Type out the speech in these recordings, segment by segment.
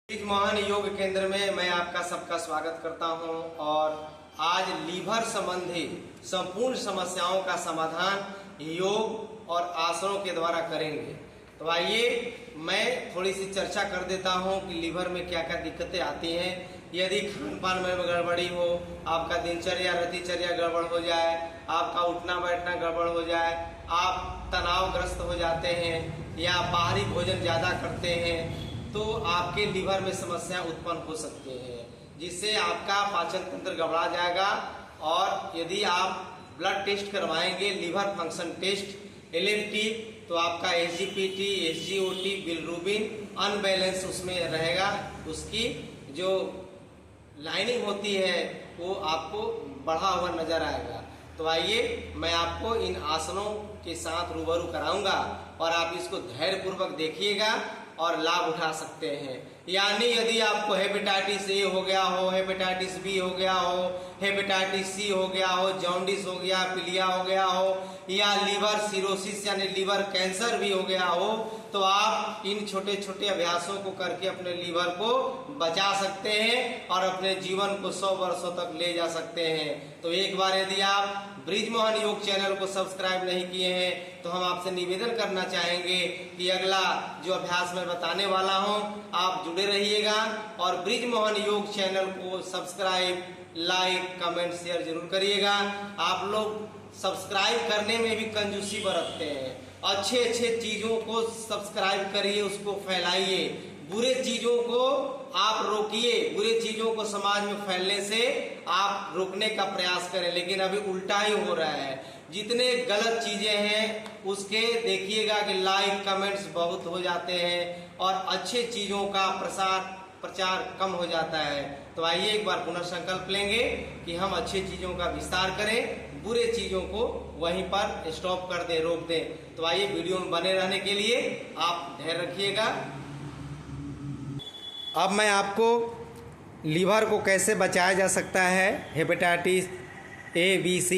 Bridge Mohan योग केंद्र में मैं आपका सबका स्वागत करता हूं और आज लीवर संबंधी संपूर्ण समस्याओं का समाधान योग और आसनों के द्वारा करेंगे। तो आइए मैं थोड़ी सी चर्चा कर देता हूं कि लीवर में क्या क्या दिक्कतें आती हैं। यदि खान पान में गड़बड़ी हो, आपका दिनचर्या रतिचर्या गड़बड़ हो जाए, आपका उठना बैठना गड़बड़ हो जाए, आप तनावग्रस्त हो जाते हैं या बाहरी भोजन ज़्यादा करते हैं तो आपके लीवर में समस्या उत्पन्न हो सकती है, जिससे आपका पाचन तंत्र गड़बड़ा जाएगा। और यदि आप ब्लड टेस्ट करवाएंगे, लीवर फंक्शन टेस्ट LFT, तो आपका SGPT, SGOT, बिलिरुबिन अनबैलेंस उसमें रहेगा। उसकी जो लाइनिंग होती है वो आपको बढ़ा हुआ नजर आएगा। तो आइए मैं आपको इन आसनों के साथ रूबरू कराऊंगा और आप इसको धैर्यपूर्वक देखिएगा और लाभ उठा सकते हैं। यानी यदि आपको हेपेटाइटिस A हो गया हो, हेपेटाइटिस B हो गया हो, हेपेटाइटिस C हो गया हो, जॉन्डिस हो गया, पीलिया हो गया हो या लीवर सिरोसिस यानी लीवर कैंसर भी हो गया हो, तो आप इन छोटे छोटे अभ्यासों को करके अपने लीवर को बचा सकते हैं और अपने जीवन को 100 वर्षों तक ले जा सकते हैं। तो एक बार यदि आप ब्रिज मोहन योग चैनल को सब्सक्राइब नहीं किए हैं तो हम आपसे निवेदन करना चाहेंगे कि अगला जो अभ्यास मैं बताने वाला हूं आप जुड़े रहिएगा और ब्रिज मोहन योग चैनल को सब्सक्राइब, लाइक, कमेंट, शेयर जरूर करिएगा। आप लोग सब्सक्राइब करने में भी कंजूसी बरतते हैं। अच्छे अच्छे चीजों को सब्सक्राइब करिए, उसको फैलाइए, बुरे चीजों को आप रोकिए, बुरे चीजों को समाज में फैलने से आप रोकने का प्रयास करें। लेकिन अभी उल्टा ही हो रहा है। जितने गलत चीजें हैं उसके देखिएगा कि लाइक कमेंट्स बहुत हो जाते हैं और अच्छे चीजों का प्रचार कम हो जाता है। तो आइए एक बार पुनः संकल्प लेंगे कि हम अच्छी चीजों का विस्तार करें, बुरे चीजों को वहीं पर स्टॉप कर दें, रोक दें। तो आइए वीडियो में बने रहने के लिए आप धैर्य रखिएगा। अब मैं आपको लीवर को कैसे बचाया जा सकता है, hepatitis A, B, C,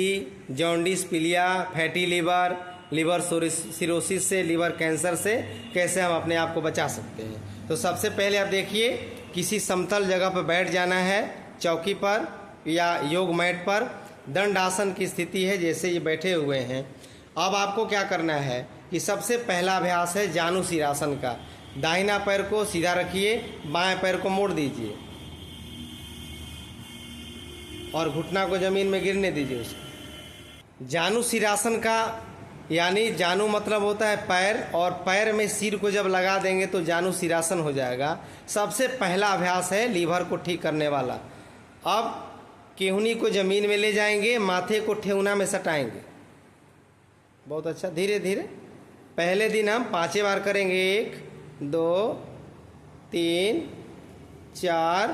jaundice, पीलिया, फैटी लीवर, लीवर सिरोसिस से, लीवर कैंसर से कैसे हम अपने आप को बचा सकते हैं। तो सबसे पहले आप देखिए, किसी समतल जगह पर बैठ जाना है, चौकी पर या योग मैट पर। दंड आसन की स्थिति है, जैसे ये बैठे हुए हैं। अब आपको क्या करना है कि सबसे पहला अभ्यास है जानु सिरासन का। दाहिना पैर को सीधा रखिए, बाएं पैर को मोड़ दीजिए और घुटना को जमीन में गिरने दीजिए उसको। जानु सिरासन का यानी जानु मतलब होता है पैर, और पैर में सिर को जब लगा देंगे तो जानु सिरासन हो जाएगा। सबसे पहला अभ्यास है लीवर को ठीक करने वाला। अब केहूनी को जमीन में ले जाएंगे, माथे को ठेहुना में सटाएंगे। बहुत अच्छा, धीरे धीरे। पहले दिन हम 5 बार करेंगे। 1, 2, 3, 4,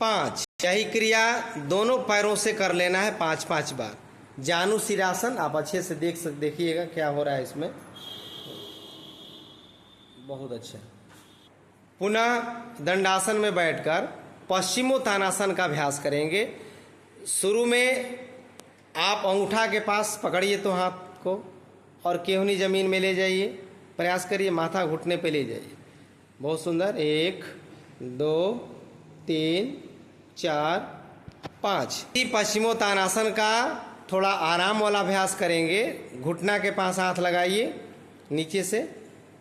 5। यही क्रिया दोनों पैरों से कर लेना है 5-5 बार। जानु सिरासन आप अच्छे से देखिएगा क्या हो रहा है इसमें। बहुत अच्छा। पुनः दंडासन में बैठकर पश्चिमोत्तानासन का अभ्यास करेंगे। शुरू में आप अंगूठा के पास पकड़िए तो हाथ को और केहूनी जमीन में ले जाइए। प्रयास करिए, माथा घुटने पे ले जाइए। बहुत सुंदर। 1, 2, 3, 4, 5। पश्चिमोत्तानासन का थोड़ा आराम वाला अभ्यास करेंगे। घुटना के पास हाथ लगाइए नीचे से।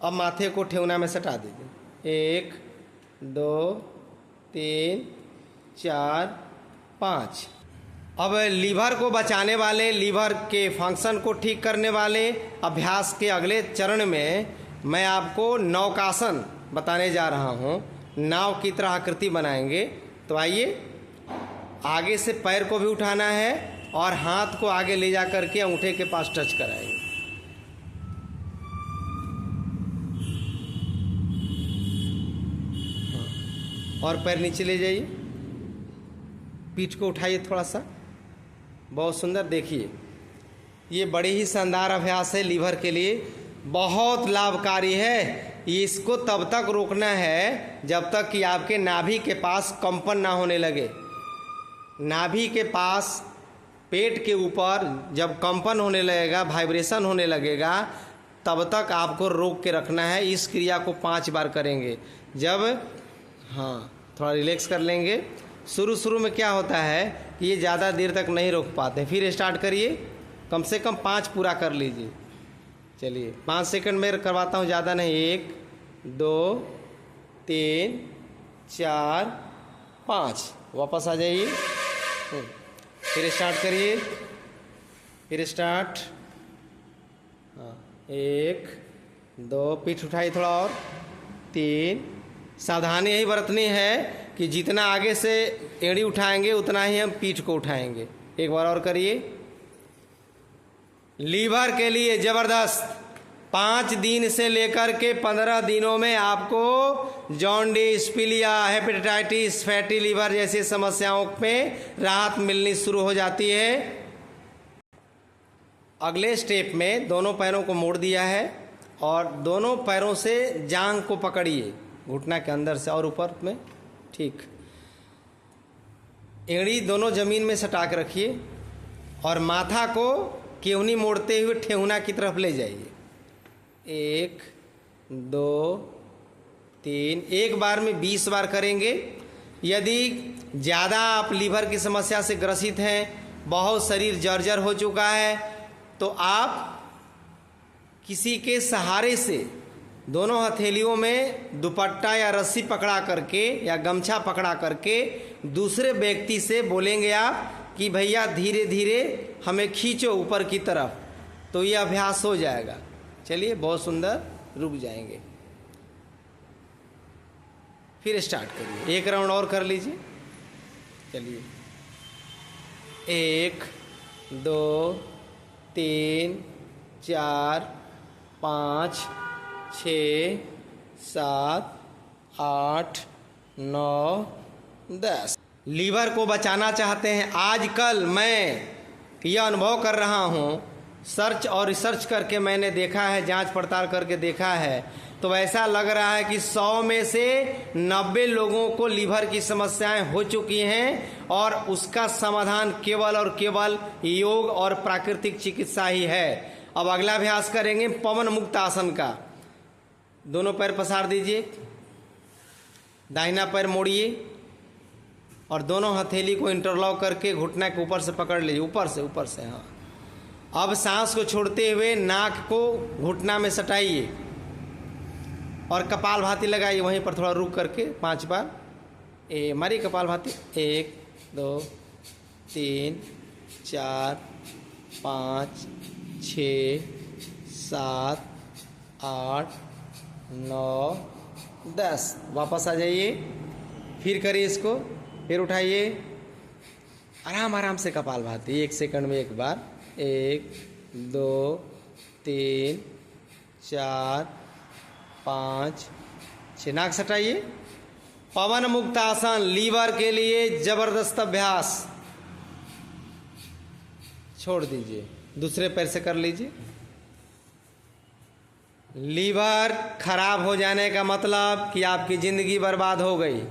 अब माथे को ठेहुना में सटा दीजिए। 1, 2, 3, 4, 5। अब लीवर को बचाने वाले, लीवर के फंक्शन को ठीक करने वाले अभ्यास के अगले चरण में मैं आपको नौकासन बताने जा रहा हूँ। नाव की तरह आकृति बनाएंगे। तो आइए, आगे से पैर को भी उठाना है और हाथ को आगे ले जा करके अंगूठे के पास टच कराएंगे। और पैर नीचे ले जाइए, पीठ को उठाइए थोड़ा सा। बहुत सुंदर। देखिए, ये बड़ी ही शानदार अभ्यास है लीवर के लिए, बहुत लाभकारी है। इसको तब तक रोकना है जब तक कि आपके नाभि के पास कंपन ना होने लगे। नाभि के पास, पेट के ऊपर जब कंपन होने लगेगा, वाइब्रेशन होने लगेगा, तब तक आपको रोक के रखना है। इस क्रिया को 5 बार करेंगे। जब हाँ, थोड़ा रिलैक्स कर लेंगे। शुरू में क्या होता है कि ये ज़्यादा देर तक नहीं रोक पाते। फिर स्टार्ट करिए, कम से कम 5 पूरा कर लीजिए। चलिए 5 सेकंड में करवाता हूँ, ज़्यादा नहीं। 1 2 3 4 5। वापस आ जाइए। फिर स्टार्ट करिए, फिर स्टार्ट। हाँ, 1 2, पीठ उठाइए थोड़ा और, 3। सावधानी यही बरतनी है कि जितना आगे से एड़ी उठाएंगे उतना ही हम पीठ को उठाएंगे। एक बार और करिए। लीवर के लिए ज़बरदस्त 5 दिन से लेकर के 15 दिनों में आपको जॉन्डिस, पीलिया, हेपेटाइटिस, फैटी लीवर जैसी समस्याओं में राहत मिलनी शुरू हो जाती है। अगले स्टेप में दोनों पैरों को मोड़ दिया है और दोनों पैरों से जांघ को पकड़िए, घुटना के अंदर से और ऊपर में। ठीक, एड़ी दोनों जमीन में सटा के रखिए और माथा को केवनी मोड़ते हुए ठेहुना की तरफ ले जाइए। 1 2 3, एक बार में 20 बार करेंगे। यदि ज़्यादा आप लीवर की समस्या से ग्रसित हैं, बहुत शरीर जर्जर हो चुका है, तो आप किसी के सहारे से दोनों हथेलियों में दुपट्टा या रस्सी पकड़ा करके या गमछा पकड़ा करके दूसरे व्यक्ति से बोलेंगे आप कि भैया धीरे धीरे हमें खींचो ऊपर की तरफ, तो ये अभ्यास हो जाएगा। चलिए, बहुत सुंदर, रुक जाएंगे। फिर स्टार्ट करिए, एक राउंड और कर लीजिए। चलिए, 1 2 3 4 5 6 7 8 9 10। लीवर को बचाना चाहते हैं। आजकल मैं यह अनुभव कर रहा हूँ, सर्च और रिसर्च करके मैंने देखा है, जांच पड़ताल करके देखा है, तो ऐसा लग रहा है कि 100 में से 90 लोगों को लीवर की समस्याएं हो चुकी हैं और उसका समाधान केवल और केवल योग और प्राकृतिक चिकित्सा ही है। अब अगला अभ्यास करेंगे पवन मुक्त आसन का। दोनों पैर पसार दीजिए, दाहिना पैर मोड़िए और दोनों हथेली को इंटरलॉक करके घुटना के ऊपर से पकड़ लीजिए, ऊपर से। हाँ, अब सांस को छोड़ते हुए नाक को घुटना में सटाइए और कपालभाति लगाइए, वहीं पर थोड़ा रुक करके 5 बार मारिए कपालभाति। 1 2 3 4 5 6 7 8 9 10। वापस आ जाइए, फिर करिए इसको, फिर उठाइए, आराम आराम से कपालभाति 1 सेकंड में एक बार। 1 2 3 4 5 6, नाक सटाइए। पवन मुक्त आसन लीवर के लिए जबरदस्त अभ्यास। छोड़ दीजिए, दूसरे पैर से कर लीजिए। लीवर खराब हो जाने का मतलब कि आपकी ज़िंदगी बर्बाद हो गई,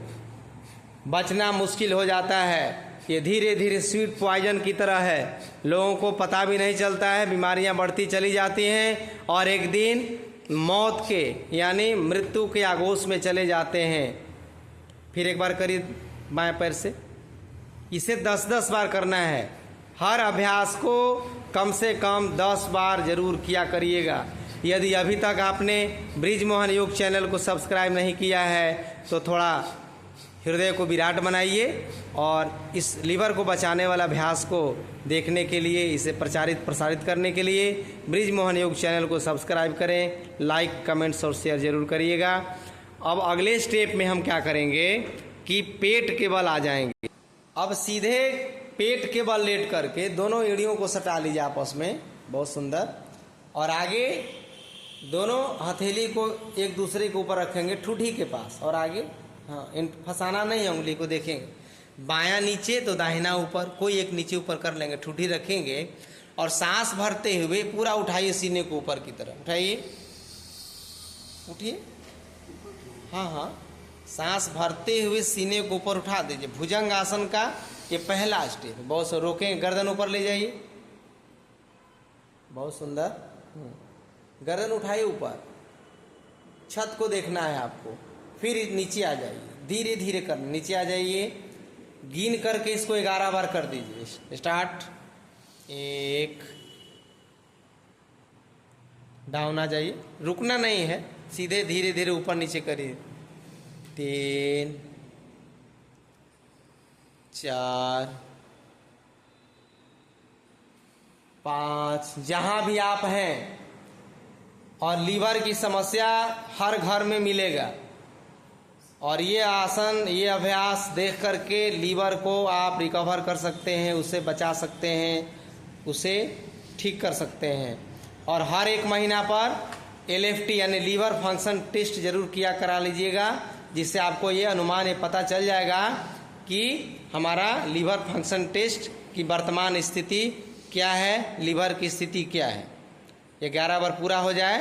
बचना मुश्किल हो जाता है। ये धीरे धीरे स्वीट पॉइजन की तरह है, लोगों को पता भी नहीं चलता है, बीमारियां बढ़ती चली जाती हैं और एक दिन मौत के यानी मृत्यु के आगोश में चले जाते हैं। फिर एक बार करिए बाएं पैर से। इसे 10-10 बार करना है। हर अभ्यास को कम से कम 10 बार जरूर किया करिएगा। यदि अभी तक आपने ब्रिजमोहन योग चैनल को सब्सक्राइब नहीं किया है तो थोड़ा हृदय को विराट बनाइए और इस लीवर को बचाने वाला अभ्यास को देखने के लिए, इसे प्रसारित करने के लिए ब्रिजमोहन योग चैनल को सब्सक्राइब करें, लाइक कमेंट्स और शेयर जरूर करिएगा। अब अगले स्टेप में हम क्या करेंगे कि पेट के बल आ जाएंगे। अब सीधे पेट के बल लेट करके दोनों एड़ियों को सटा लीजिए आपस में, बहुत सुंदर, और आगे दोनों हथेली को एक दूसरे के ऊपर रखेंगे ठूठी के पास और आगे, हाँ, फंसाना नहीं है, उंगली को देखेंगे, बायां नीचे तो दाहिना ऊपर, कोई एक नीचे ऊपर कर लेंगे, ठूठी रखेंगे और सांस भरते हुए पूरा उठाइए सीने को ऊपर की तरफ, उठाइए, उठिए, हाँ हाँ, सांस भरते हुए सीने को ऊपर उठा दीजिए। भुजंग आसन का ये पहला स्टेप, बहुत से रोकें, गर्दन ऊपर ले जाइए, बहुत सुंदर, गर्दन उठाइए ऊपर, छत को देखना है आपको, फिर नीचे आ जाइए, धीरे धीरे करना, नीचे आ जाइए, गिन करके इसको 11 बार कर दीजिए। स्टार्ट। 1, डाउन आ जाइए, रुकना नहीं है, सीधे धीरे धीरे ऊपर नीचे करिए। 3, 4, 5, जहाँ भी आप हैं। और लीवर की समस्या हर घर में मिलेगा, और ये आसन, ये अभ्यास देख करके लीवर को आप रिकवर कर सकते हैं, उसे बचा सकते हैं, उसे ठीक कर सकते हैं। और हर 1 महीना पर LFT यानी लीवर फंक्शन टेस्ट जरूर किया करा लीजिएगा, जिससे आपको ये अनुमान ये पता चल जाएगा कि हमारा लीवर फंक्शन टेस्ट की वर्तमान स्थिति क्या है, लीवर की स्थिति क्या है। 11 बार पूरा हो जाए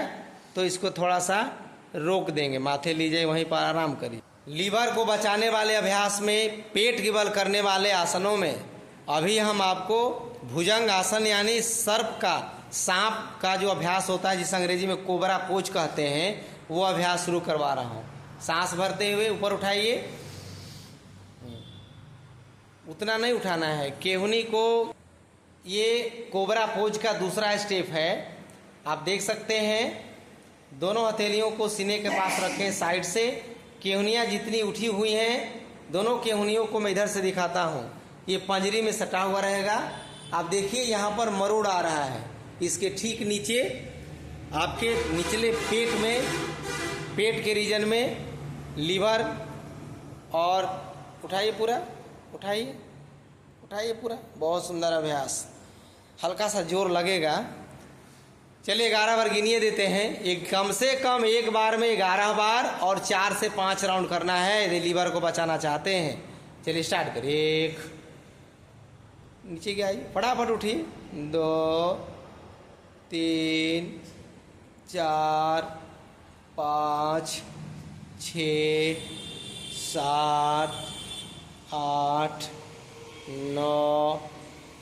तो इसको थोड़ा सा रोक देंगे, माथे लीजिए, वहीं पर आराम करिए। लीवर को बचाने वाले अभ्यास में, पेट की बल करने वाले आसनों में अभी हम आपको भुजंग आसन यानी सर्प का, सांप का जो अभ्यास होता है, जिसे अंग्रेजी में कोबरा पोज कहते हैं, वो अभ्यास शुरू करवा रहा हूँ। सांस भरते हुए ऊपर उठाइए, उतना नहीं उठाना है, केहूनी को। ये कोबरा पोज का दूसरा स्टेप है, आप देख सकते हैं। दोनों हथेलियों को सीने के पास रखें, साइड से केहूनियाँ जितनी उठी हुई हैं, दोनों केहूनियों को मैं इधर से दिखाता हूँ, ये पंजरी में सटा हुआ रहेगा। आप देखिए यहाँ पर मरोड़ आ रहा है, इसके ठीक नीचे आपके निचले पेट में, पेट के रीजन में लीवर। और उठाइए पूरा, उठाइए उठाइए पूरा, बहुत सुंदर अभ्यास, हल्का सा जोर लगेगा। चलिए 11 बार गिनिए देते हैं। एक कम से कम एक बार में 11 बार और 4 से 5 राउंड करना है यदि लीवर को बचाना चाहते हैं। चलिए स्टार्ट करिए। 1, नीचे क्या आइए, फटाफट उठिए। 2, 3, 4, 5, 6, 7, 8, 9।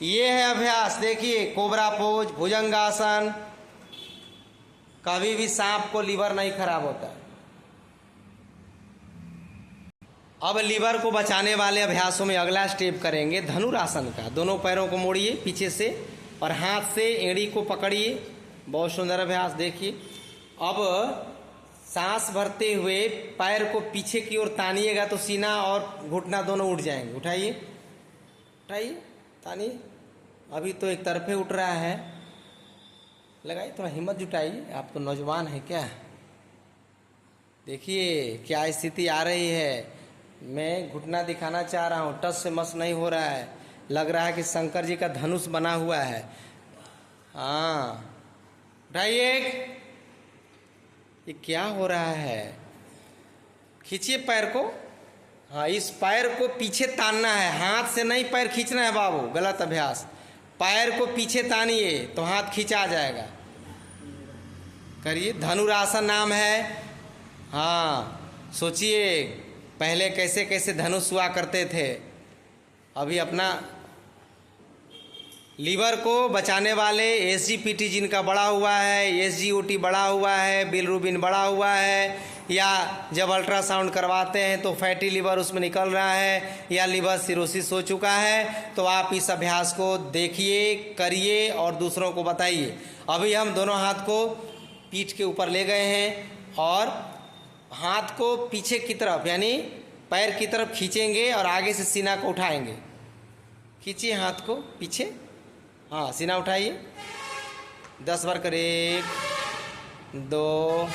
ये है अभ्यास। देखिए, कोबरा पोज, भुजंगासन। कभी भी सांप को लीवर नहीं खराब होता। अब लीवर को बचाने वाले अभ्यासों में अगला स्टेप करेंगे धनुरासन का। दोनों पैरों को मोड़िए पीछे से और हाथ से एड़ी को पकड़िए। बहुत सुंदर अभ्यास। देखिए, अब सांस भरते हुए पैर को पीछे की ओर तानिएगा तो सीना और घुटना दोनों उठ जाएंगे। उठाइए उठाइए, तानिए। अभी तो एक तरफे उठ रहा है, लगाइए, थोड़ा हिम्मत जुटाइए। आप तो नौजवान हैं क्या। देखिए क्या स्थिति आ रही है। मैं घुटना दिखाना चाह रहा हूँ, टस से मस नहीं हो रहा है। लग रहा है कि शंकर जी का धनुष बना हुआ है। हाँ, उठाइए। ये क्या हो रहा है, खींचिए पैर को। हाँ, इस पैर को पीछे तानना है, हाथ से नहीं पैर खींचना है बाबू, गलत अभ्यास। पैर को पीछे तानिए तो हाथ खींचा जाएगा। करिए, धनुरासन नाम है। हाँ, सोचिए पहले कैसे कैसे धनुष हुआ करते थे। अभी अपना लीवर को बचाने वाले SGPT जिनका बढ़ा हुआ है, SGOT बढ़ा हुआ है, बिलरुबिन बढ़ा हुआ है, या जब अल्ट्रासाउंड करवाते हैं तो फैटी लीवर उसमें निकल रहा है, या लीवर सिरोसिस हो चुका है, तो आप इस अभ्यास को देखिए, करिए और दूसरों को बताइए। अभी हम दोनों हाथ को पीठ के ऊपर ले गए हैं और हाथ को पीछे की तरफ यानी पैर की तरफ खींचेंगे और आगे से सीना को उठाएंगे। खींचिए हाथ को पीछे। हाँ, सीना उठाइए। 10 बार करें। 2,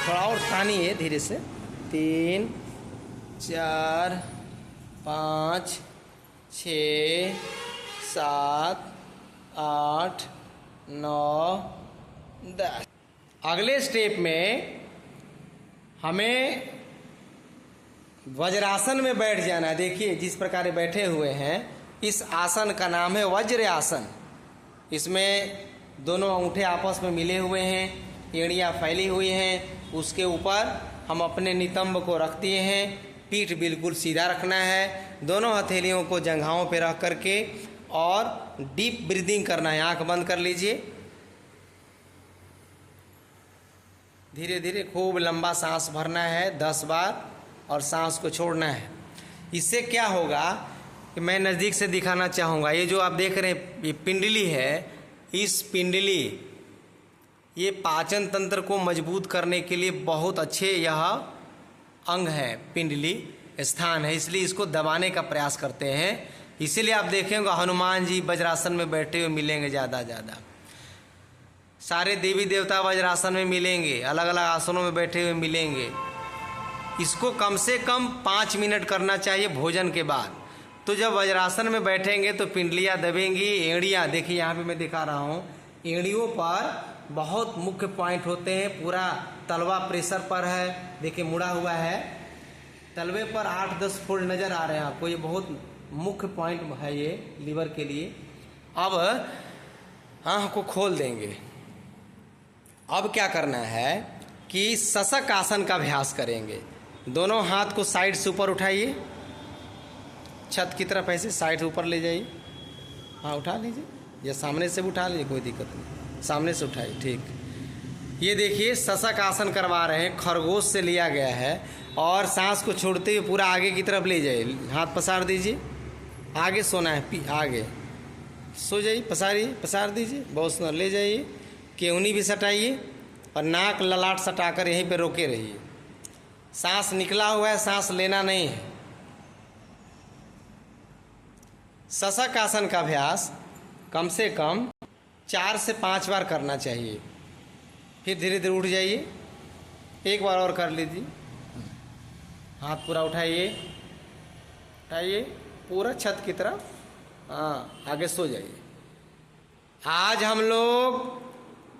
थोड़ा और तानिए धीरे से। 3, 4, 5, 6, 7, 8, 9, 10। अगले स्टेप में हमें वज्रासन में बैठ जाना है। देखिए जिस प्रकार बैठे हुए हैं, इस आसन का नाम है वज्र आसन। इसमें दोनों अंगूठे आपस में मिले हुए हैं, एड़ियाँ फैली हुई हैं, उसके ऊपर हम अपने नितंब को रख दिए हैं। पीठ बिल्कुल सीधा रखना है, दोनों हथेलियों को जंघाओं पे रख करके और डीप ब्रीदिंग करना है। आंख बंद कर लीजिए, धीरे धीरे खूब लंबा सांस भरना है 10 बार। और सांस को छोड़ना है। इससे क्या होगा कि मैं नज़दीक से दिखाना चाहूँगा। ये जो आप देख रहे हैं ये पिंडली है, इस पिंडली ये पाचन तंत्र को मजबूत करने के लिए बहुत अच्छे यह अंग है, पिंडली स्थान है, इसलिए इसको दबाने का प्रयास करते हैं। इसीलिए आप देखेंगे हनुमान जी वज्रासन में बैठे हुए मिलेंगे ज़्यादा, सारे देवी देवता वज्रासन में मिलेंगे, अलग अलग आसनों में बैठे हुए मिलेंगे। इसको कम से कम 5 मिनट करना चाहिए भोजन के बाद। तो जब वज्रासन में बैठेंगे तो पिंडलियाँ दबेंगी, एड़ियाँ देखिए यहाँ पे मैं दिखा रहा हूँ, एड़ियों पर बहुत मुख्य पॉइंट होते हैं। पूरा तलवा प्रेशर पर है, देखिए मुड़ा हुआ है, तलवे पर 8-10 फोल्ड नज़र आ रहे हैं आपको। ये बहुत मुख्य पॉइंट है ये लीवर के लिए। अब आँख को खोल देंगे। अब क्या करना है कि शशक आसन का अभ्यास करेंगे। दोनों हाथ को साइड से ऊपर उठाइए, छत की तरफ ऐसे साइड से ऊपर ले जाइए। हाँ उठा लीजिए, या सामने से भी उठा लीजिए, कोई दिक्कत नहीं, सामने से उठाइए। ठीक, ये देखिए शशक आसन करवा रहे हैं, खरगोश से लिया गया है। और सांस को छोड़ते हुए पूरा आगे की तरफ ले जाइए, हाथ पसार दीजिए, आगे सोना है, आगे सो जाइए, पसार दीजिए, बहुत सुंदर ले जाइए। केवनी भी सटाइए और नाक ललाट सटाकर यहीं पे रोके रहिए। सांस निकला हुआ है, सांस लेना नहीं है। शशक आसन का अभ्यास कम से कम 4 से 5 बार करना चाहिए। फिर धीरे धीरे उठ जाइए, एक बार और कर लीजिए। हाथ पूरा उठाइए पूरा छत की तरफ, हाँ आगे सो जाइए। आज हम लोग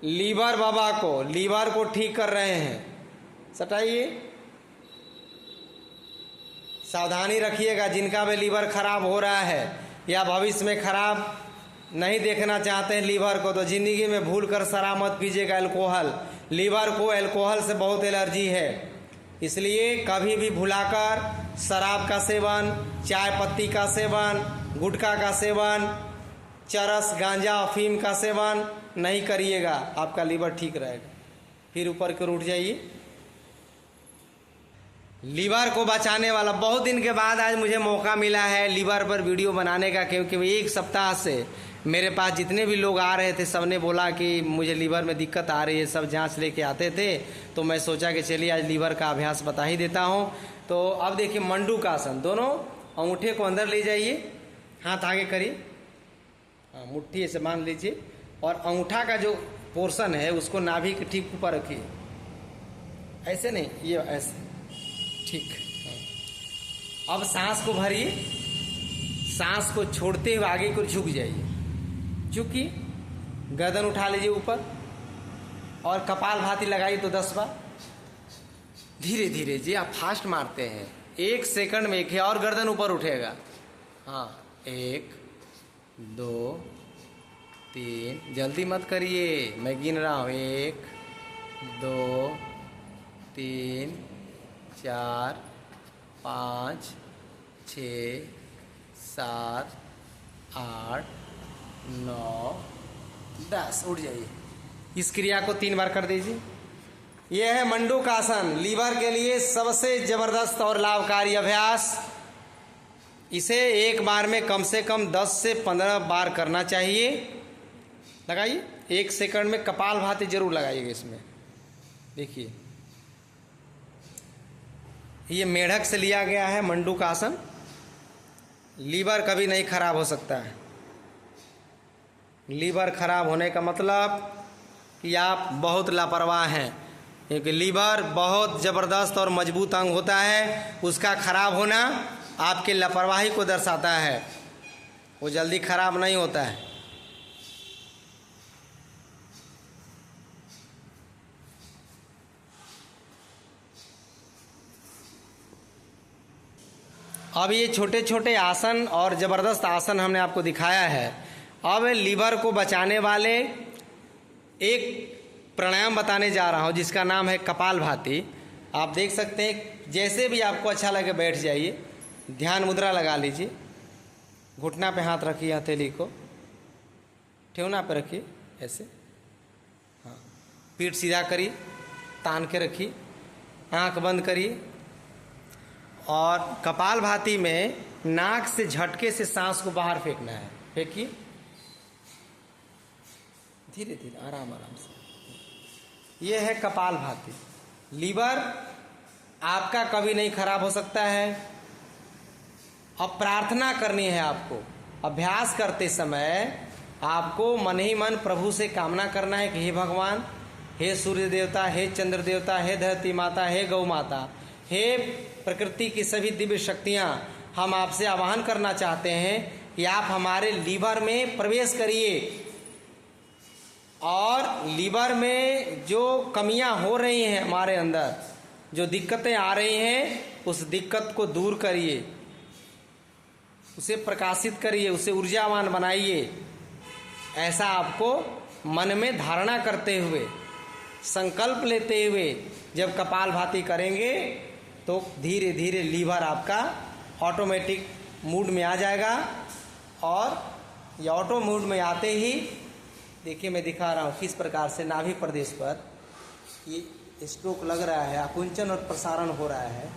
लीवर बाबा को, लीवर को ठीक कर रहे हैं। सटाइए, सावधानी रखिएगा। जिनका भी लीवर खराब हो रहा है या भविष्य में खराब नहीं देखना चाहते हैं लीवर को, तो ज़िंदगी में भूल कर शराब मत पीजिएगा, अल्कोहल। लीवर को अल्कोहल से बहुत एलर्जी है, इसलिए कभी भी भुलाकर शराब का सेवन, चाय पत्ती का सेवन, गुटखा का सेवन, चरस, गांजा, अफीम का सेवन नहीं करिएगा, आपका लीवर ठीक रहेगा। फिर ऊपर की ओर उठ जाइए। लीवर को बचाने वाला बहुत दिन के बाद आज मुझे मौका मिला है लीवर पर वीडियो बनाने का, क्योंकि 1 सप्ताह से मेरे पास जितने भी लोग आ रहे थे सबने बोला कि मुझे लीवर में दिक्कत आ रही है, सब जांच लेके आते थे। तो मैं सोचा कि चलिए आज लीवर का अभ्यास बता ही देता हूँ। तो अब देखिए मंडूक आसन, दोनों अंगूठे को अंदर ले जाइए, हाथ आगे करिए, हाँ मुट्ठी ऐसे मान लीजिए, और अंगूठा का जो पोर्शन है उसको नाभि के ठीक ऊपर रखिए, ऐसे नहीं, ये ऐसे, ठीक। अब सांस को भरिए, सांस को छोड़ते हुए आगे को झुक जाइए, झुकिए, गर्दन उठा लीजिए ऊपर और कपालभाति लगाइए तो 10 बार। धीरे धीरे जी, आप फास्ट मारते हैं, 1 सेकंड में एक है, और गर्दन ऊपर उठेगा। हाँ 1 2 3, जल्दी मत करिए, मैं गिन रहा हूँ, 1 2 3 4 5 6 7 8 9 10, उठ जाइए। इस क्रिया को 3 बार कर दीजिए। यह है मंडूक आसन, लीवर के लिए सबसे जबरदस्त और लाभकारी अभ्यास। इसे एक बार में कम से कम 10 से 15 बार करना चाहिए। लगाइए, 1 सेकंड में कपालभाति जरूर लगाइएगा इसमें। देखिए ये मेढक से लिया गया है मंडूक आसन। लीवर कभी नहीं खराब हो सकता है। लीवर खराब होने का मतलब कि आप बहुत लापरवाह हैं, क्योंकि लीवर बहुत ज़बरदस्त और मजबूत अंग होता है। उसका खराब होना आपके लापरवाही को दर्शाता है, वो जल्दी खराब नहीं होता है। अब ये छोटे छोटे आसन और ज़बरदस्त आसन हमने आपको दिखाया है। अब लीवर को बचाने वाले एक प्राणायाम बताने जा रहा हूँ, जिसका नाम है कपालभाति। आप देख सकते हैं, जैसे भी आपको अच्छा लगे बैठ जाइए, ध्यान मुद्रा लगा लीजिए, घुटना पे हाथ रखिए, हथेली को ठेवना पे रखिए ऐसे, हाँ पीठ सीधा करिए, तान के रखिए, आंख बंद करिए और कपालभाति में नाक से झटके से सांस को बाहर फेंकना है। फेंकिए धीरे धीरे, आराम आराम से। ये है कपालभाति। लीवर आपका कभी नहीं खराब हो सकता है। अब प्रार्थना करनी है आपको। अभ्यास करते समय आपको मन ही मन प्रभु से कामना करना है कि हे भगवान, हे सूर्य देवता, हे चंद्र देवता, हे धरती माता, हे गौ माता, हे प्रकृति की सभी दिव्य शक्तियाँ, हम आपसे आह्वान करना चाहते हैं कि आप हमारे लीवर में प्रवेश करिए और लीवर में जो कमियां हो रही हैं, हमारे अंदर जो दिक्कतें आ रही हैं, उस दिक्कत को दूर करिए, उसे प्रकाशित करिए, उसे ऊर्जावान बनाइए। ऐसा आपको मन में धारणा करते हुए, संकल्प लेते हुए जब कपालभाति करेंगे तो धीरे धीरे लीवर आपका ऑटोमेटिक मूड में आ जाएगा। और ये ऑटो मूड में आते ही देखिए, मैं दिखा रहा हूँ किस प्रकार से नाभि प्रदेश पर ये स्ट्रोक लग रहा है, आकुंचन और प्रसारण हो रहा है।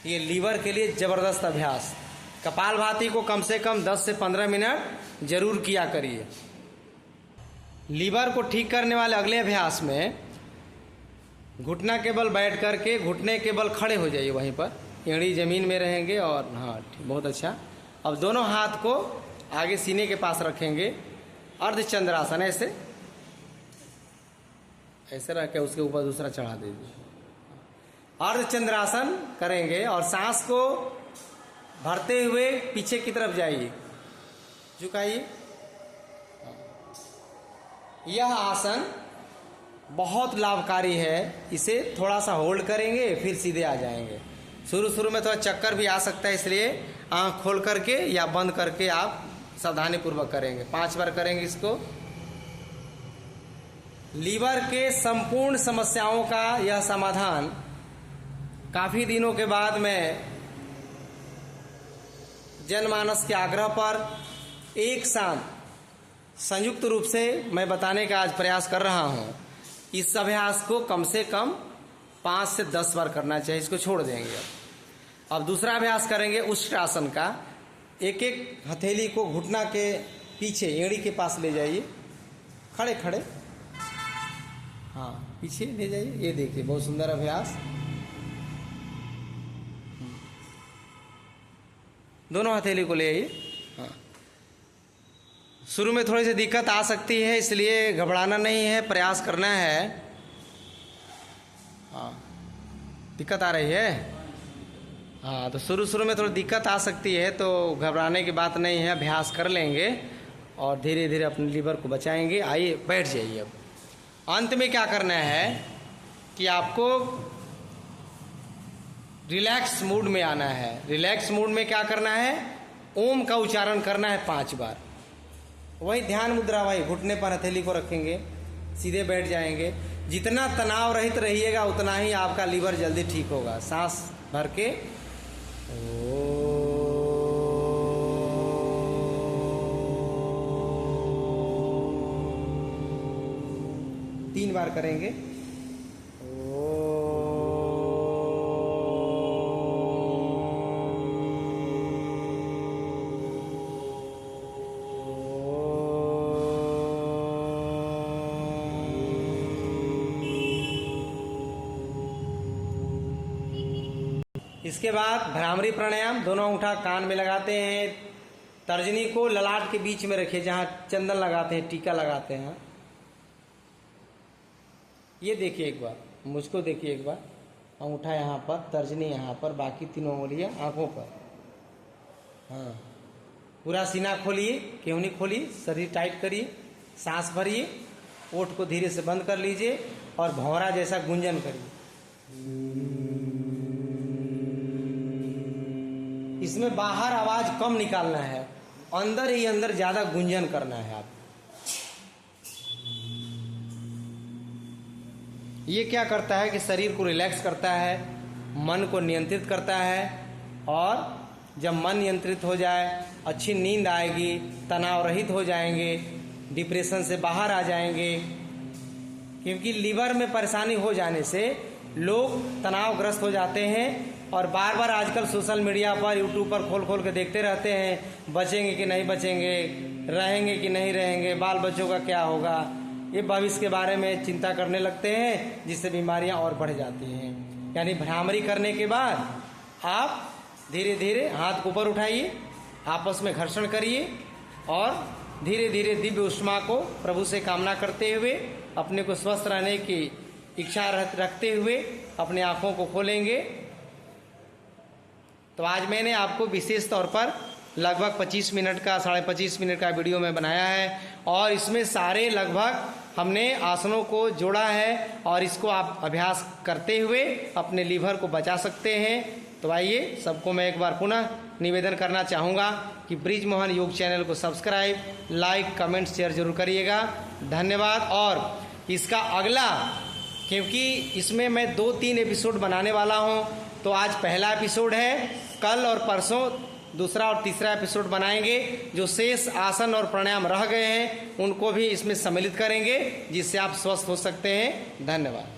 ये लीवर के लिए ज़बरदस्त अभ्यास। कपालभाति को कम से कम 10 से 15 मिनट जरूर किया करिए। लीवर को ठीक करने वाले अगले अभ्यास में घुटना के बल बैठ करके घुटने के बल खड़े हो जाइए, वहीं पर एड़ी जमीन में रहेंगे। और हाँ, बहुत अच्छा। अब दोनों हाथ को आगे सीने के पास रखेंगे, अर्धचंद्रासन। ऐसे ऐसे रख के उसके ऊपर दूसरा चढ़ा दीजिए। अर्धचंद्रासन करेंगे और सांस को भरते हुए पीछे की तरफ जाइए, झुकाइए। यह आसन बहुत लाभकारी है। इसे थोड़ा सा होल्ड करेंगे, फिर सीधे आ जाएंगे। शुरू में थोड़ा चक्कर भी आ सकता है, इसलिए आंख खोल करके या बंद करके आप सावधानी पूर्वक करेंगे। 5 बार करेंगे इसको। लीवर के संपूर्ण समस्याओं का यह समाधान काफी दिनों के बाद मैं जनमानस के आग्रह पर एक साथ संयुक्त रूप से मैं बताने का आज प्रयास कर रहा हूं। इस अभ्यास को कम से कम 5 से 10 बार करना चाहिए। इसको छोड़ देंगे। अब दूसरा अभ्यास करेंगे उष्ट्रासन का। एक एक हथेली को घुटना के पीछे एड़ी के पास ले जाइए, खड़े खड़े, हाँ पीछे ले जाइए। ये देखिए, बहुत सुंदर अभ्यास। दोनों हथेली को ले आइए। हाँ, शुरू में थोड़ी सी दिक्कत आ सकती है, इसलिए घबराना नहीं है, प्रयास करना है। हाँ, दिक्कत आ रही है। हाँ, तो शुरू में थोड़ी दिक्कत आ सकती है, तो घबराने की बात नहीं है। अभ्यास कर लेंगे और धीरे धीरे अपने लीवर को बचाएंगे। आइए बैठ जाइए। अब अंत में क्या करना है कि आपको रिलैक्स मूड में आना है। रिलैक्स मूड में क्या करना है? ओम का उच्चारण करना है 5 बार। वही ध्यान मुद्रा, वही घुटने पर हथेली को रखेंगे, सीधे बैठ जाएंगे। जितना तनाव रहित रहिएगा उतना ही आपका लीवर जल्दी ठीक होगा। सांस भर के 3 बार करेंगे। इसके बाद भ्रामरी प्राणायाम। दोनों अंगूठा कान में लगाते हैं, तर्जनी को ललाट के बीच में रखिए, जहाँ चंदन लगाते हैं, टीका लगाते हैं। ये देखिए एक बार, मुझको देखिए एक बार। अंगूठा यहाँ पर, तर्जनी यहाँ पर, बाकी तीनों उंगलियां आंखों पर। हाँ, पूरा सीना खोलिए, केहनी खोलिए, शरीर टाइट करिए, सांस भरिए, ओठ को धीरे से बंद कर लीजिए और भौरा जैसा गुंजन करिए। इसमें बाहर आवाज कम निकालना है, अंदर ही अंदर ज्यादा गुंजन करना है आप। ये क्या करता है कि शरीर को रिलैक्स करता है, मन को नियंत्रित करता है। और जब मन नियंत्रित हो जाए, अच्छी नींद आएगी, तनाव रहित हो जाएंगे, डिप्रेशन से बाहर आ जाएंगे। क्योंकि लीवर में परेशानी हो जाने से लोग तनावग्रस्त हो जाते हैं और बार बार आजकल सोशल मीडिया पर, यूट्यूब पर खोल खोल के देखते रहते हैं, बचेंगे कि नहीं बचेंगे, रहेंगे कि नहीं रहेंगे, बाल बच्चों का क्या होगा, ये भविष्य के बारे में चिंता करने लगते हैं, जिससे बीमारियां और बढ़ जाती हैं। यानी भ्रामरी करने के बाद आप धीरे धीरे हाथ को ऊपर उठाइए, आपस में घर्षण करिए और धीरे धीरे दिव्य ऊष्मा को प्रभु से कामना करते हुए अपने को स्वस्थ रहने की इच्छा रखते हुए अपने आँखों को खोलेंगे। तो आज मैंने आपको विशेष तौर पर लगभग 25 मिनट का, 25.5 मिनट का वीडियो में बनाया है और इसमें सारे लगभग हमने आसनों को जोड़ा है और इसको आप अभ्यास करते हुए अपने लीवर को बचा सकते हैं। तो आइए, सबको मैं एक बार पुनः निवेदन करना चाहूँगा कि ब्रिजमोहन योग चैनल को सब्सक्राइब, लाइक, कमेंट, शेयर जरूर करिएगा। धन्यवाद। और इसका अगला, क्योंकि इसमें मैं 2-3 एपिसोड बनाने वाला हूँ, तो आज पहला एपिसोड है, कल और परसों दूसरा और तीसरा एपिसोड बनाएंगे। जो शेष आसन और प्राणायाम रह गए हैं उनको भी इसमें सम्मिलित करेंगे, जिससे आप स्वस्थ हो सकते हैं। धन्यवाद।